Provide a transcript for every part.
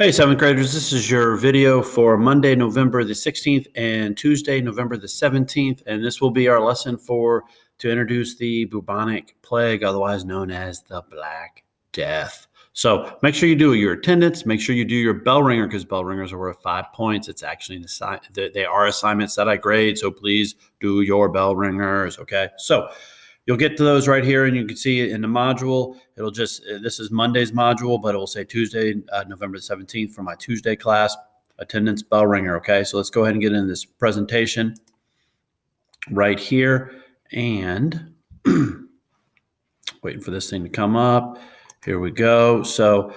Hey, seventh graders, this is your video for Monday, November the 16th and Tuesday, November the 17th. And this will be our lesson to introduce the bubonic plague, otherwise known as the Black Death. So make sure you do your attendance. Make sure you do your bell ringer because bell ringers are worth 5 points. It's actually they are assignments that I grade. So please do your bell ringers. Okay. So you'll get to those right here, and you can see it in the module. This is Monday's module, but it will say Tuesday, November 17th for my Tuesday class, attendance bell ringer, okay? So let's go ahead and get into this presentation right here, and waiting for this thing to come up. Here we go. So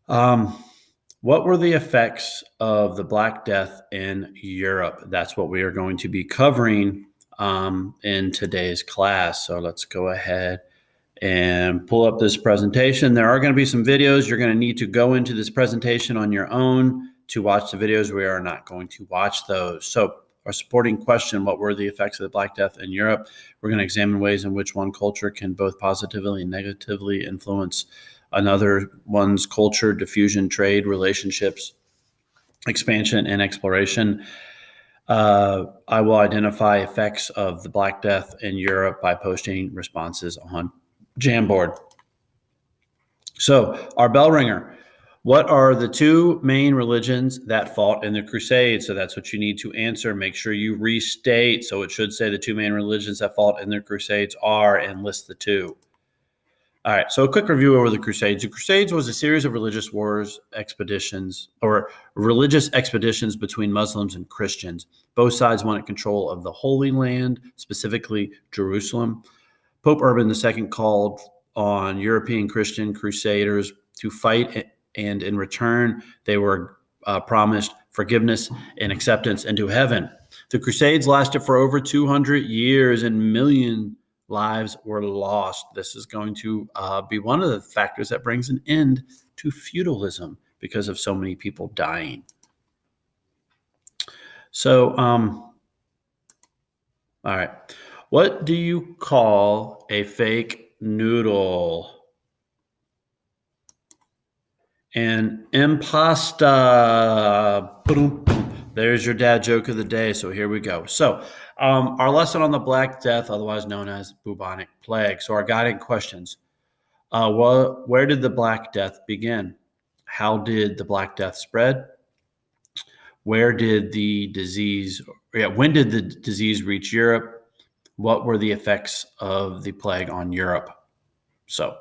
what were the effects of the Black Death in Europe? That's what we are going to be covering in today's class. So let's go ahead and pull up this presentation. There are going to be some videos. You're going to need to go into this presentation on your own to watch the videos. We are not going to watch those. So our supporting question, what were the effects of the Black Death in Europe? We're going to examine ways in which one culture can both positively and negatively influence another one's culture, diffusion, trade, relationships, expansion, and exploration. I will identify effects of the Black Death in Europe by posting responses on Jamboard. So our bell ringer, what are the two main religions that fought in the Crusades? So that's what you need to answer. Make sure you restate. So it should say the two main religions that fought in the Crusades are, and list the two. All right, so a quick review over the Crusades. The Crusades was a series of religious expeditions between Muslims and Christians. Both sides wanted control of the Holy Land, specifically Jerusalem. Pope Urban II called on European Christian crusaders to fight, and in return, they were promised forgiveness and acceptance into heaven. The Crusades lasted for over 200 years, and millions lives were lost. This is going to be one of the factors that brings an end to feudalism because of so many people dying. So, all right. What do you call a fake noodle? An impasta. There's your dad joke of the day. So here we go. So our lesson on the Black Death, otherwise known as bubonic plague. So our guiding questions. Where did the Black Death begin? How did the Black Death spread? When did the disease reach Europe? What were the effects of the plague on Europe? So,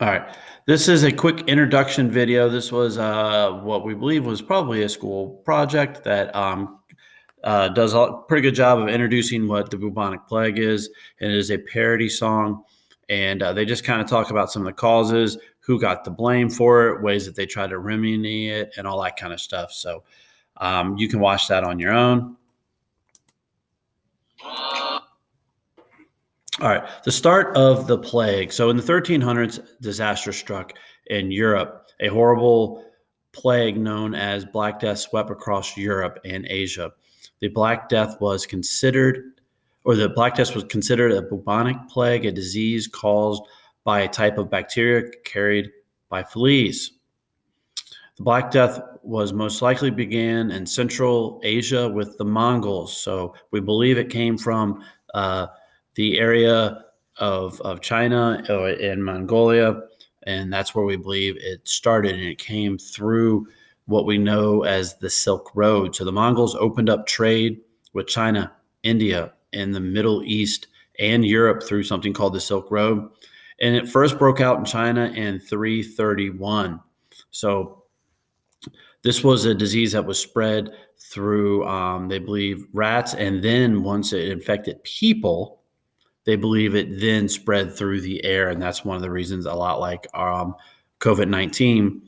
all right. This is a quick introduction video. This was what we believe was probably a school project that does a pretty good job of introducing what the bubonic plague is. And it is a parody song. And they just kind of talk about some of the causes, who got the blame for it, ways that they try to remedy it, and all that kind of stuff. So you can watch that on your own. All right, the start of the plague. So in the 1300s, disaster struck in Europe. A horrible plague known as Black Death swept across Europe and Asia. The Black Death was considered a bubonic plague, a disease caused by a type of bacteria carried by fleas. The Black Death was most likely began in Central Asia with the Mongols. So we believe it came from the area of China and Mongolia, and that's where we believe it started, and it came through what we know as the Silk Road. So the Mongols opened up trade with China, India, and the Middle East and Europe through something called the Silk Road, and it first broke out in China in 331. So this was a disease that was spread through, they believe, rats, and then once it infected people, they believe it then spread through the air, and that's one of the reasons, a lot like COVID-19,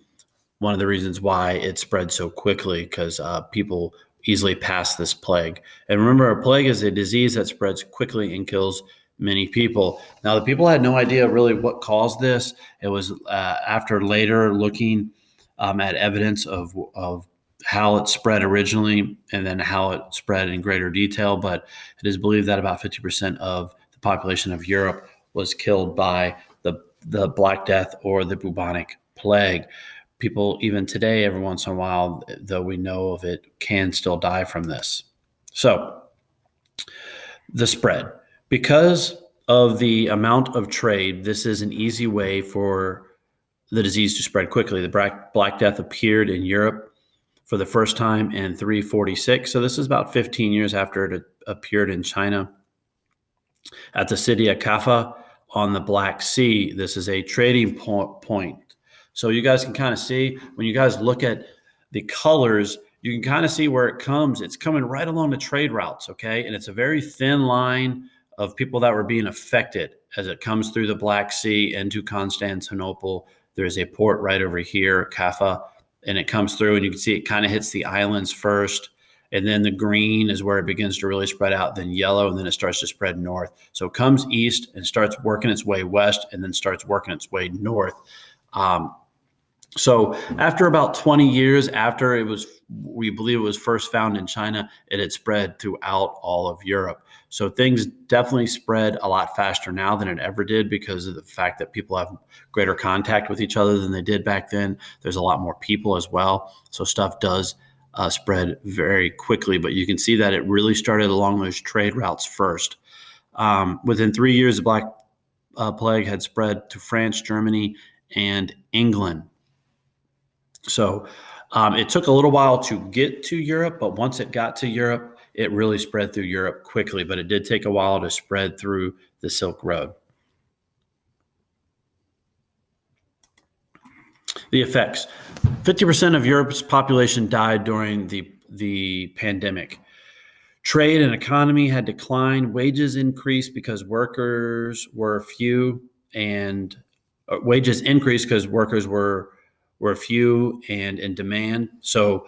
one of the reasons why it spread so quickly, because people easily pass this plague. And remember, a plague is a disease that spreads quickly and kills many people. Now, the people had no idea really what caused this. It was after later looking at evidence of how it spread originally and then how it spread in greater detail. But it is believed that about 50% of the population of Europe was killed by the Black Death or the bubonic plague. People, even today, every once in a while, though we know of it, can still die from this. So, the spread. Because of the amount of trade, this is an easy way for the disease to spread quickly. The Black Death appeared in Europe for the first time in 346. So this is about 15 years after it appeared in China. At the city of Kaffa on the Black Sea, this is a trading point. So you guys can kind of see, when you guys look at the colors, you can kind of see where it comes. It's coming right along the trade routes, okay? And it's a very thin line of people that were being affected as it comes through the Black Sea into Constantinople. There's a port right over here, Kaffa, and it comes through, and you can see it kind of hits the islands first. And then the green is where it begins to really spread out, then yellow, and then it starts to spread north. So it comes east and starts working its way west, and then starts working its way north. So after about 20 years after we believe it was first found in China, it had spread throughout all of Europe. So things definitely spread a lot faster now than it ever did because of the fact that people have greater contact with each other than they did back then. There's a lot more people as well. So stuff does spread very quickly, but you can see that it really started along those trade routes first. Within 3 years, the Black Plague had spread to France, Germany, and England. So it took a little while to get to Europe, but once it got to Europe, it really spread through Europe quickly, but it did take a while to spread through the Silk Road. The effects. 50% of Europe's population died during the pandemic. Trade and economy had declined. Wages increased because workers were few, and wages increased because workers were few and in demand. So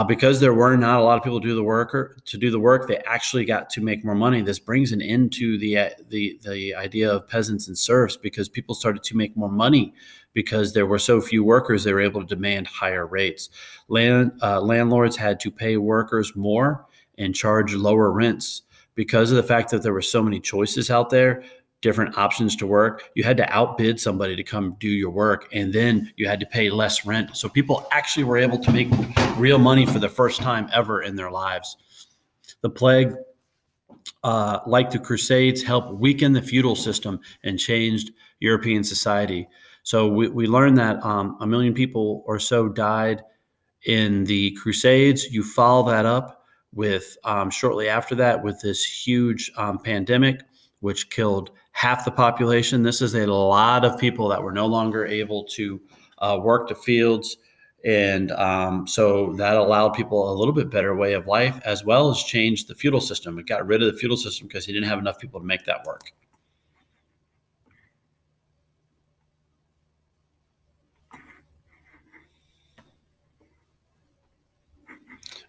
because there were not a lot of people to do the work, they actually got to make more money. This brings an end to the idea of peasants and serfs, because people started to make more money because there were so few workers. They were able to demand higher rates. Landlords had to pay workers more and charge lower rents because of the fact that there were so many choices out there, different options to work. You had to outbid somebody to come do your work, and then you had to pay less rent. So people actually were able to make real money for the first time ever in their lives. The plague, like the Crusades, helped weaken the feudal system and changed European society. So we learned that 1 million people or so died in the Crusades. You follow that up with shortly after that with this huge pandemic, which killed half the population. This is a lot of people that were no longer able to work the fields. And so that allowed people a little bit better way of life, as well as changed the feudal system. It got rid of the feudal system because he didn't have enough people to make that work.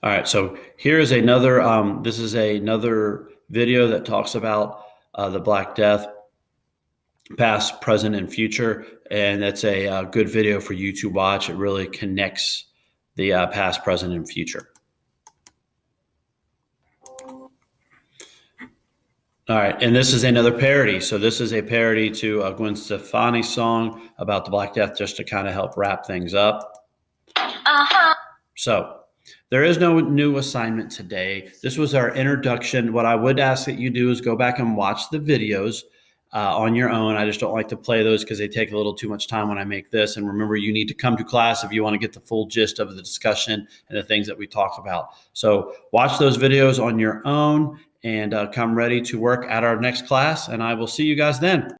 All right, so here's another, this is another video that talks about the Black Death, past, present, and future. And that's a good video for you to watch. It really connects the past, present, and future. All right, and this is another parody. So this is a parody to Gwen Stefani's song about the Black Death, just to kind of help wrap things up. So there is no new assignment today. This was our introduction. What I would ask that you do is go back and watch the videos on your own. I just don't like to play those because they take a little too much time when I make this. And remember, you need to come to class if you want to get the full gist of the discussion and the things that we talk about. So watch those videos on your own and come ready to work at our next class. And I will see you guys then.